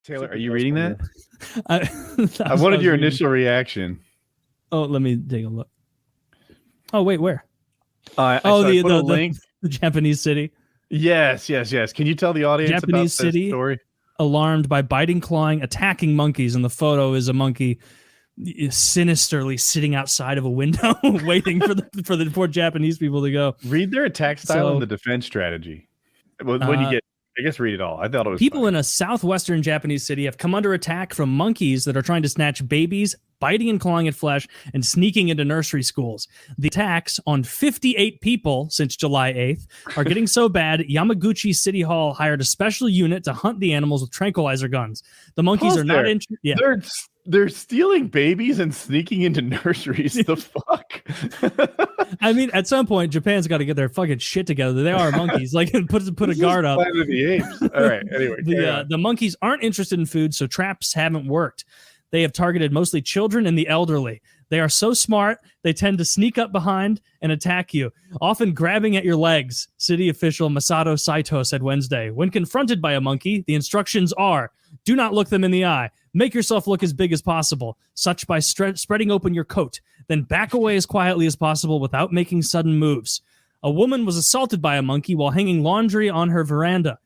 Taylor, are you reading that? I wanted your initial reaction. Oh, let me take a look. Oh, wait, where? The link. The Japanese city. Yes. Can you tell the audience Japanese about city this story? Alarmed by biting, clawing, attacking monkeys, and the photo is a monkey sinisterly sitting outside of a window, waiting for the poor Japanese people to go. Read their attack style and the defense strategy. When you get, I guess, read it all. I thought it was people funny. in a southwestern Japanese city have come under attack from monkeys that are trying to snatch babies, biting and clawing at flesh, and sneaking into nursery schools. The attacks on 58 people since July 8th are getting so bad, Yamaguchi City Hall hired a special unit to hunt the animals with tranquilizer guns. The monkeys are not interested. Yeah. They're stealing babies and sneaking into nurseries. The fuck? I mean, at some point, Japan's got to get their fucking shit together. They are monkeys. Like, put a guard up. Planet of the Apes. All right. Anyway, the monkeys aren't interested in food, so traps haven't worked. They have targeted mostly children and the elderly. They are so smart, they tend to sneak up behind and attack you, often grabbing at your legs, city official Masato Saito said Wednesday. When confronted by a monkey, the instructions are, do not look them in the eye. Make yourself look as big as possible, such by spreading open your coat. Then back away as quietly as possible without making sudden moves. A woman was assaulted by a monkey while hanging laundry on her veranda.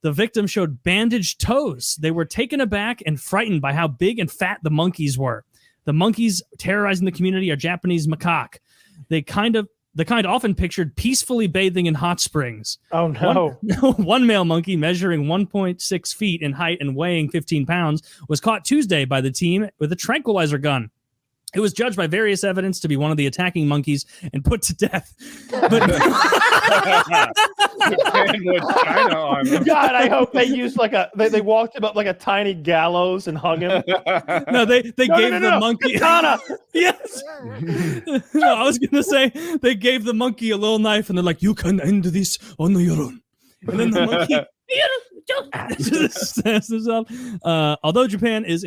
The victim showed bandaged toes. They were taken aback and frightened by how big and fat the monkeys were. The monkeys terrorizing the community are Japanese macaque. The kind often pictured peacefully bathing in hot springs. Oh, no. One male monkey measuring 1.6 feet in height and weighing 15 pounds was caught Tuesday by the team with a tranquilizer gun. It was judged by various evidence to be one of the attacking monkeys and put to death. But God, I hope they used they walked him up like a tiny gallows and hung him. No, they gave the monkey katana. Yes. No, I was gonna say they gave the monkey a little knife and they're like, "You can end this on your own." And then the monkey although Japan is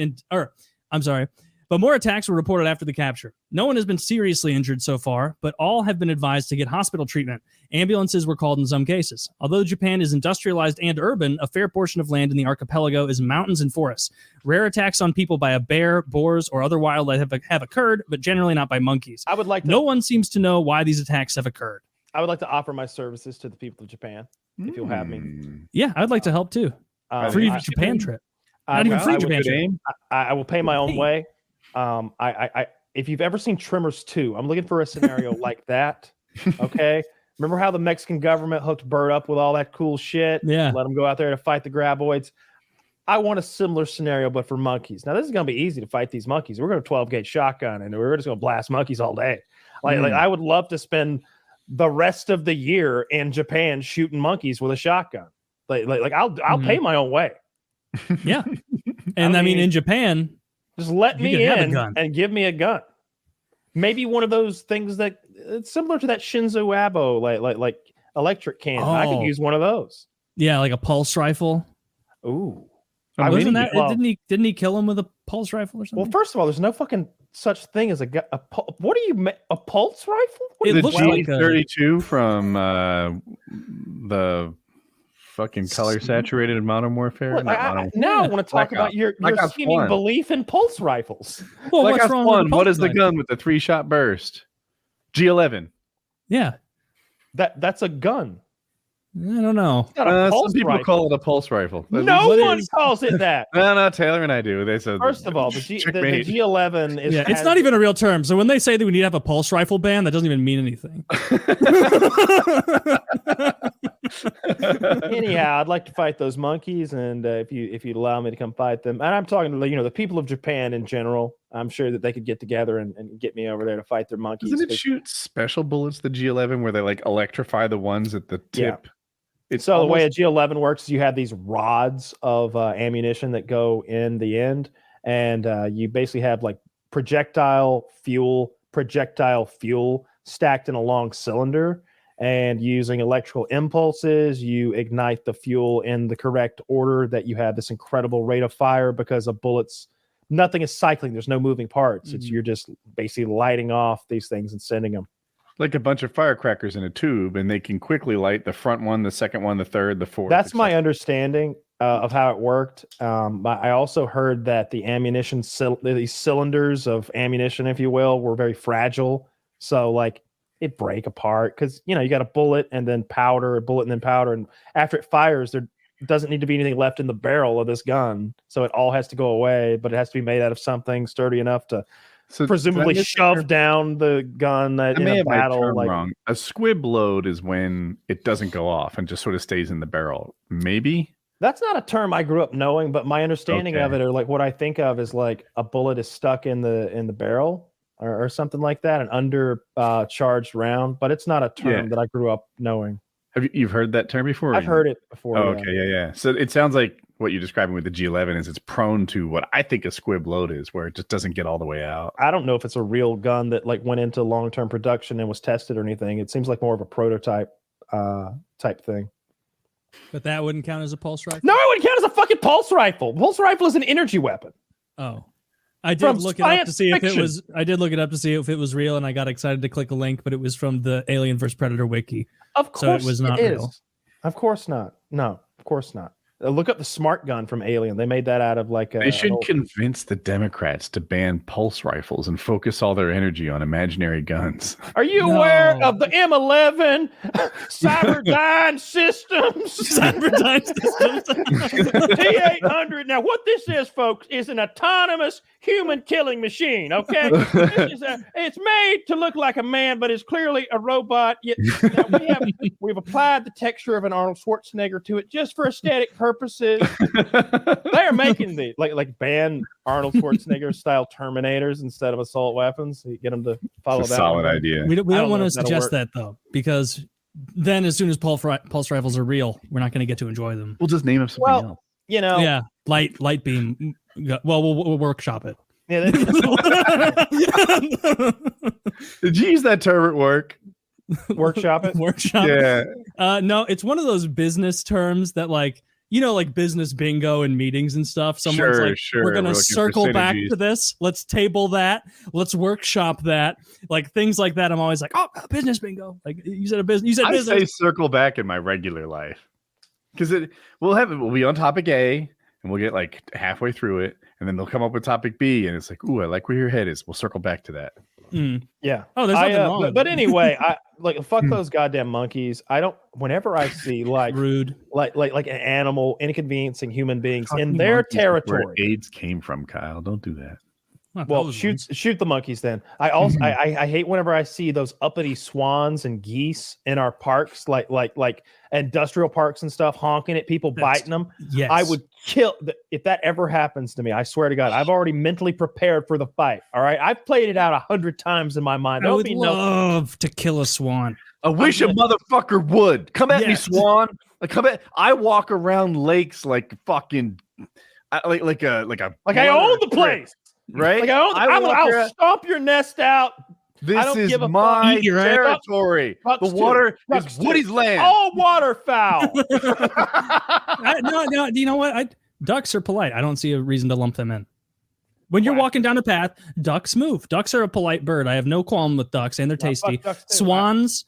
but more attacks were reported after the capture. No one has been seriously injured so far, but all have been advised to get hospital treatment. Ambulances were called in some cases. Although Japan is industrialized and urban, a fair portion of land in the archipelago is mountains and forests. Rare attacks on people by a bear, boars, or other wildlife have occurred, but generally not by monkeys. No one seems to know why these attacks have occurred. I would like to offer my services to the people of Japan, if you'll have me. Yeah, I'd like to help too. Free Japan trip. Not even free Japan trip. I will pay my own way. If you've ever seen Tremors 2, I'm looking for a scenario like that. Okay. Remember how the Mexican government hooked Bert up with all that cool shit? Yeah. Let him go out there to fight the graboids. I want a similar scenario, but for monkeys. Now, this is going to be easy to fight these monkeys. We're going to 12-gauge shotgun, and we're just going to blast monkeys all day. Like I would love to spend the rest of the year in Japan shooting monkeys with a shotgun. Like I'll pay my own way. Yeah. And I mean in Japan, just let me in and give me a gun. Maybe one of those things that it's similar to that Shinzo Abo, like electric cannon. I could use one of those. Yeah, like a pulse rifle. Ooh, wasn't that? Didn't he kill him with a pulse rifle or something? Well, first of all, there's no fucking such thing as a what do you a pulse rifle? It looks like a 32 from the fucking color saturated Modern Warfare. Well, now I want to talk about your seeming belief in pulse rifles. Well, what's wrong with what is the gun with the 3-shot burst? G11. Yeah, that's a gun. I don't know. Some people call it a pulse rifle. No one calls it that. No, Taylor and I do. They said first of all, the G11 is. Yeah, it's not even a real term. So when they say that we need to have a pulse rifle ban, that doesn't even mean anything. Anyhow, I'd like to fight those monkeys, and if you'd allow me to come fight them, and I'm talking to the people of Japan in general. I'm sure that they could get together and get me over there to fight their monkeys. Doesn't it shoot special bullets, the G11, where they like electrify the ones at the tip? Yeah. The way a G11 works is you have these rods of ammunition that go in the end, and you basically have like projectile fuel stacked in a long cylinder, and using electrical impulses, you ignite the fuel in the correct order that you have this incredible rate of fire because of bullets. Nothing is cycling. There's no moving parts. It's you're just basically lighting off these things and sending them. Like a bunch of firecrackers in a tube, and they can quickly light the front one, the second one, the third, the fourth. That's my understanding. of how it worked. But I also heard that the ammunition, these cylinders of ammunition, if you will, were very fragile. So like it break apart because you got a bullet and then powder, a bullet and then powder, and after it fires, there doesn't need to be anything left in the barrel of this gun, so it all has to go away. But it has to be made out of something sturdy enough to presumably shove down the gun in a battle. Wrong. A squib load is when it doesn't go off and just sort of stays in the barrel. Maybe that's not a term I grew up knowing, but my understanding of it, or like what I think of, is like a bullet is stuck in the barrel. Or something like that, an under charged round, but it's not a term that I grew up knowing. Have you've heard that term before? I've heard it before. Oh, okay, yeah. So it sounds like what you're describing with the G11 is it's prone to what I think a squib load is, where it just doesn't get all the way out. I don't know if it's a real gun that like went into long-term production and was tested or anything. It seems like more of a prototype type thing. But that wouldn't count as a pulse rifle? No, it wouldn't count as a fucking pulse rifle. Pulse rifle is an energy weapon. Oh. I did look it up to see if it was. I did look it up to see if it was real, and I got excited to click a link, but it was from the Alien vs Predator wiki. Of course, so it was not real. Of course not. No, of course not. Look up the smart gun from Alien. They made that out of like a. They should convince the Democrats to ban pulse rifles and focus all their energy on imaginary guns. Are you aware of the M11 Cyberdyne systems? Cyberdyne systems. T800. Now, what this is, folks, is an autonomous human killing machine. Okay, it's made to look like a man, but it's clearly a robot. Yet we've applied the texture of an Arnold Schwarzenegger to it just for aesthetic purposes. They are making the like ban Arnold Schwarzenegger style Terminators instead of assault weapons. So you get them to follow that. Solid idea. We don't want to suggest that though, because then as soon as pulse rifles are real, we're not going to get to enjoy them. We'll just name them something else. Yeah, light beam. Well, we'll workshop it. Yeah. Did you use that term at work? Workshop it. Workshop. Yeah. No, it's one of those business terms that like business bingo and meetings and stuff. Someone's sure. We're gonna circle back to this. Let's table that. Let's workship that. Like things like that. I'm always like, business bingo. Like you said business. I say circle back in my regular life because we'll be on topic A and we'll get like halfway through it, and then they'll come up with topic B, and it's like, ooh, I like where your head is. We'll circle back to that. Yeah. Oh, there's nothing wrong. But anyway, I like fuck those goddamn monkeys. I don't. Whenever I see like rude, like an animal inconveniencing human beings in their territory, where AIDS came from, Kyle. Don't do that. Well, shoot the monkeys then. I also I hate whenever I see those uppity swans and geese in our parks, like industrial parks and stuff, honking at people, biting them. Yes. I would kill if that ever happens to me. I swear to God, I've already mentally prepared for the fight. All right, I've played it out 100 times in my mind. I would love to kill a swan. I wish a motherfucker would come at me, swan. Like come at. I walk around lakes like fucking like I own the place. Right? Like I'll stomp your nest out. This is my territory. The water is Woody's land. All waterfowl. No, you know what? Ducks are polite. I don't see a reason to lump them in. When you're walking down a path, ducks move. Ducks are a polite bird. I have no qualm with ducks, and they're tasty. Swans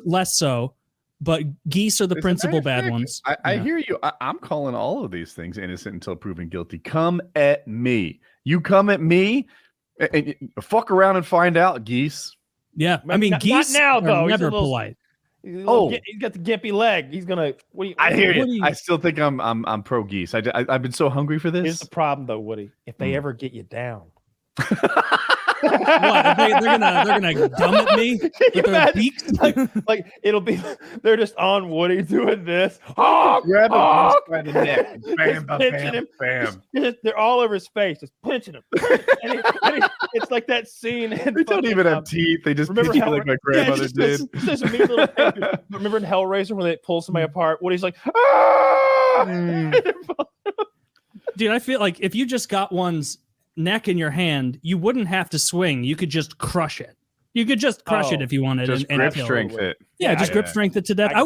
less so. But geese are the principal bad ones. I hear you. I'm calling all of these things innocent until proven guilty. Come at me. You come at me and fuck around and find out, geese. Yeah. I mean, geese not now, though. are never polite. He's got the gimpy leg. He's gonna. I hear you. I still think I'm pro geese. I've been so hungry for this. Here's the problem, though, Woody. If they ever get you down. What? They're gonna gum at me with their beaks? like it'll be they're just on Woody doing this. Grab him by the neck. Bam, bam, bam. They're all over his face, just pinching him. It's like that scene. They don't even have teeth. They just pinch you like my grandmother did. Just a mean little remember in Hellraiser when they pull somebody apart? Woody's like, Dude, I feel like if you just got one's neck in your hand, you wouldn't have to swing. You could just crush it. You could just crush it if you wanted. Just grip strength it. Yeah, just grip strength it to death. I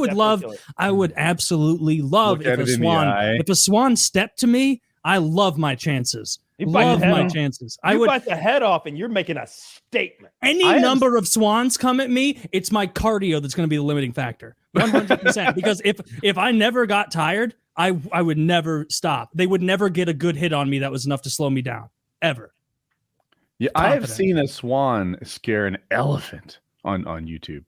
would absolutely love if a swan stepped to me. I love my chances. I would bite the head off and you're making a statement. Any number of swans come at me, it's my cardio that's going to be the limiting factor. 100%. Because if I never got tired, I would never stop. They would never get a good hit on me that was enough to slow me down, ever. Yeah, I have seen a swan scare an elephant on YouTube,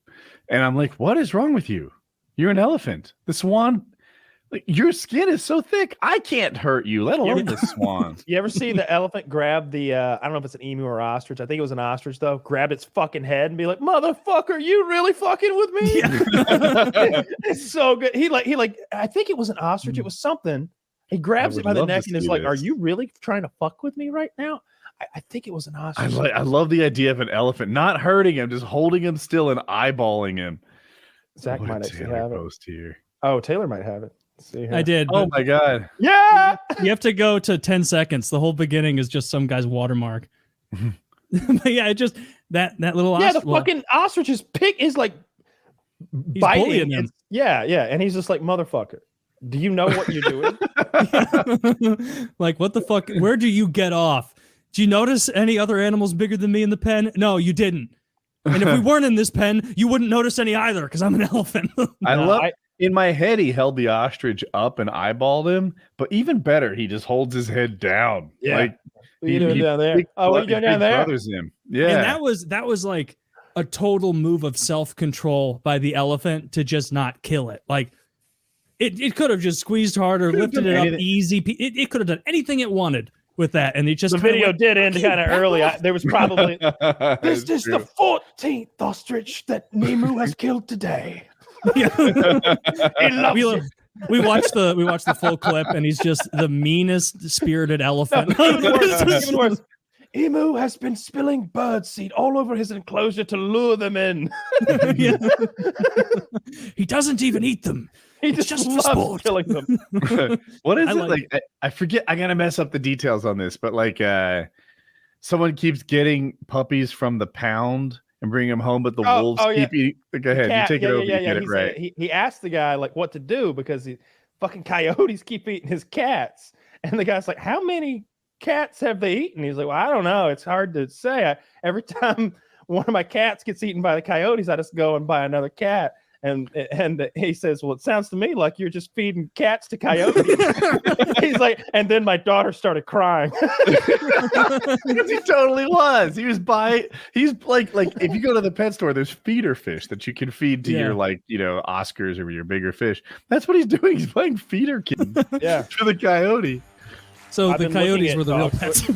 and I'm like, what is wrong with you? You're an elephant. The swan, like, your skin is so thick, I can't hurt you, let alone the swan. You ever see the elephant grab the I don't know if it's an emu or ostrich. I think it was an ostrich though. Grab its fucking head and be like, "Motherfucker, you really fucking with me?" Yeah. It's so good. He like I think it was an ostrich. It was something. He grabs it by the neck and is like, "Are you really trying to fuck with me right now?" I think it was an ostrich. I love the idea of an elephant not hurting him, just holding him still and eyeballing him. Zach might actually have it. Here. Oh, Taylor might have it. Let's see here. I did. Oh my god. Yeah. You have to go to 10 seconds. The whole beginning is just some guy's watermark. But yeah, it just that little ostrich. Yeah, the fucking ostrich's pig is like biting him. Yeah, and he's just like, "Motherfucker, do you know what you're doing?" Like, what the fuck? Where do you get off? Do you notice any other animals bigger than me in the pen? No, you didn't. And if we weren't in this pen, you wouldn't notice any either because I'm an elephant. In my head, he held the ostrich up and eyeballed him, but even better, he just holds his head down. Yeah. Like, what are you doing down there? Oh, what are you doing down there? Him. Yeah. And that was like a total move of self-control by the elephant to just not kill it. Like, it could have just squeezed harder, lifted it up easy. It could have done anything it wanted with that, and it just the video did end kind of early. There was probably this is the 14th ostrich that Nemu has killed today. He loves you. We watched the full clip, and he's just the meanest spirited elephant. Even worse. Emu has been spilling bird seed all over his enclosure to lure them in. He doesn't even eat them. He just loves killing them. What is it like? I forget. I gotta mess up the details on this, but like, someone keeps getting puppies from the pound and bring them home, but the wolves keep eating. Go ahead, you take it over. You get it right. He asked the guy like what to do because the fucking coyotes keep eating his cats, and the guy's like, "How many cats have they eaten?" He's like, "Well, I don't know. It's hard to say. Every time one of my cats gets eaten by the coyotes, I just go and buy another cat." And he says, "Well, it sounds to me like you're just feeding cats to coyotes." He's like, and then my daughter started crying. Because he totally was. He's like if you go to the pet store, there's feeder fish that you can feed to your Oscars or your bigger fish. That's what he's doing. He's playing feeder kittens for the coyote. So the coyotes were the real pets.